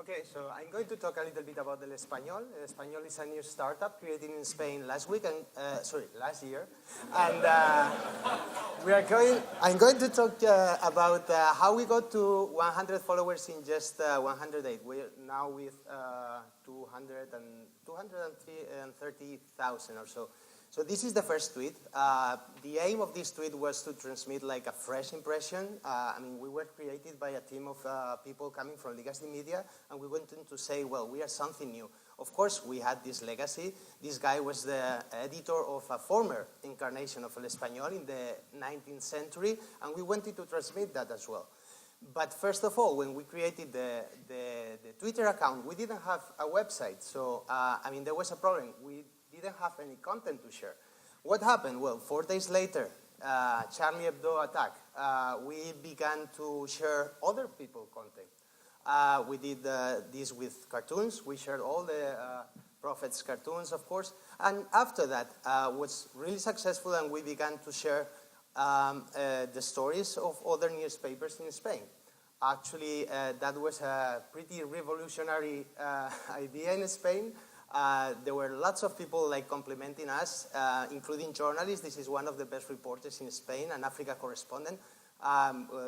Okay, so I'm going to talk a little bit about El Español. El Español is a new startup created in Spain last year, and I'm going to talk about how we got to 100 followers in just 108. We're now with 230,000 or so. So this is the first tweet. The aim of this tweet was to transmit like a fresh impression. We were created by a team of people coming from legacy media, and we wanted to say, well, we are something new. Of course, we had this legacy. This guy was the editor of a former incarnation of El Español in the 19th century, and we wanted to transmit that as well. But first of all, when we created the Twitter account, we didn't have a website. So, there was a problem. We didn't have any content to share. What happened? Well, 4 days later, Charlie Hebdo attack. We began to share other people's content. We did this with cartoons. We shared all the Prophets cartoons, of course. And after that, was really successful, and we began to share the stories of other newspapers in Spain. Actually, that was a pretty revolutionary idea in Spain. There were lots of people complimenting us, including journalists. This is one of the best reporters in Spain, an Africa correspondent.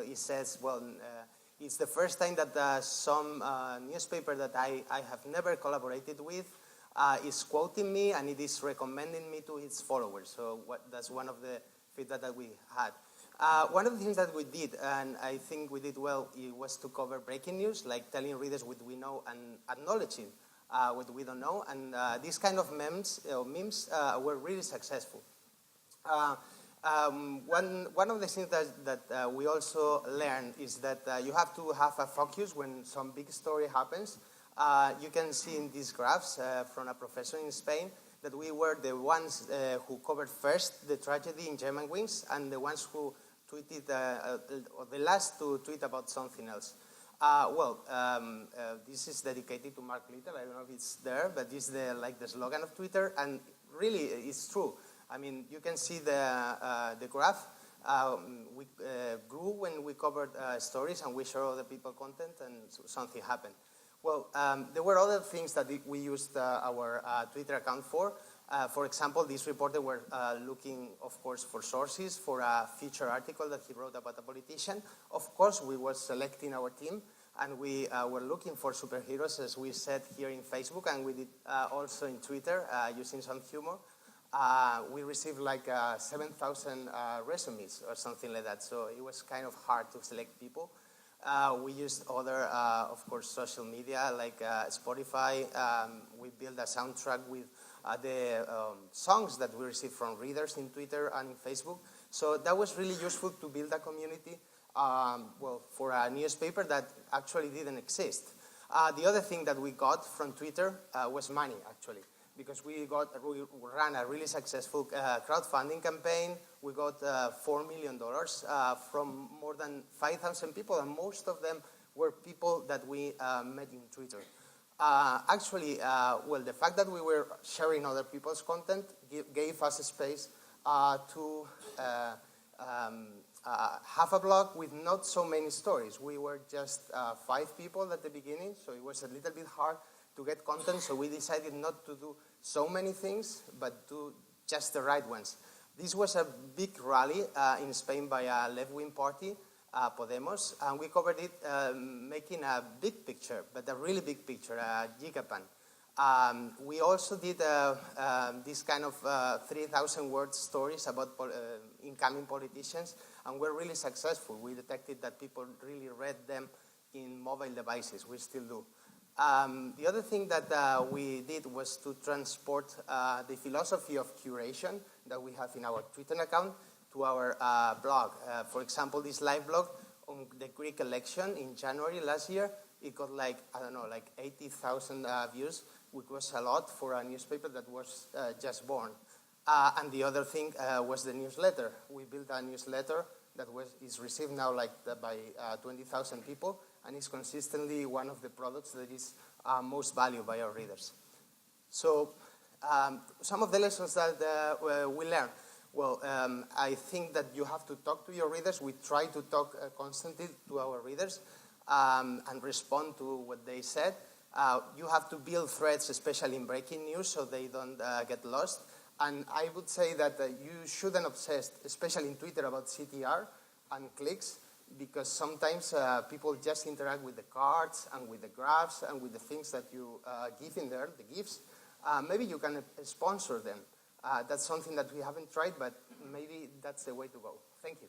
He says, well, it's the first time that some newspaper that I have never collaborated with is quoting me, and it is recommending me to its followers. So that's one of the feedback that we had. One of the things that we did, and I think we did well, it was to cover breaking news, like telling readers what we know and acknowledging what we don't know, and these kind of memes were really successful. One of the things that we also learned is that you have to have a focus when some big story happens. You can see in these graphs from a professor in Spain that we were the ones who covered first the tragedy in Germanwings, and the ones who tweeted, or the last to tweet about something else. This is dedicated to Mark Little. I don't know if it's there, but this is the slogan of Twitter, and really it's true. You can see the graph. We grew when we covered stories, and we share other people content, and something happened. Well, there were other things that we used our Twitter account for. For example, this reporter were looking, of course, for sources for a feature article that he wrote about a politician. Of course, we were selecting our team, and we were looking for superheroes, as we said here in Facebook, and we did also in Twitter, using some humor. We received 7,000 resumes or something like that, so it was kind of hard to select people. We used other, of course, social media like Spotify. We built a soundtrack with the songs that we received from readers in Twitter and in Facebook. So that was really useful to build a community, for a newspaper that actually didn't exist. The other thing that we got from Twitter was money, actually, because we ran a really successful crowdfunding campaign. We got $4 million from more than 5,000 people, and most of them were people that we met in Twitter. The fact that we were sharing other people's content gave us a space to have a blog with not so many stories. We were just 5 people at the beginning, so it was a little bit hard to get content, so we decided not to do so many things, but do just the right ones. This was a big rally in Spain by a left-wing party, Podemos, and we covered it making a big picture, but a really big picture, a gigapan. We also did this kind of 3,000-word stories about incoming politicians, and we're really successful. We detected that people really read them in mobile devices. We still do. The other thing that we did was to transport the philosophy of curation that we have in our Twitter account to our blog. For example, this live blog on the Greek election in January last year, it got 80,000 views, which was a lot for a newspaper that was just born. And the other thing was the newsletter. We built a newsletter that is received now by 20,000 people, and is consistently one of the products that is most valued by our readers. So some of the lessons that we learned. Well, I think that you have to talk to your readers. We try to talk constantly to our readers and respond to what they said. You have to build threads, especially in breaking news, so they don't get lost. And I would say that you shouldn't obsess, especially in Twitter, about CTR and clicks, because sometimes people just interact with the cards and with the graphs and with the things that you give in there, the GIFs. Maybe you can sponsor them. That's something that we haven't tried, but maybe that's the way to go. Thank you.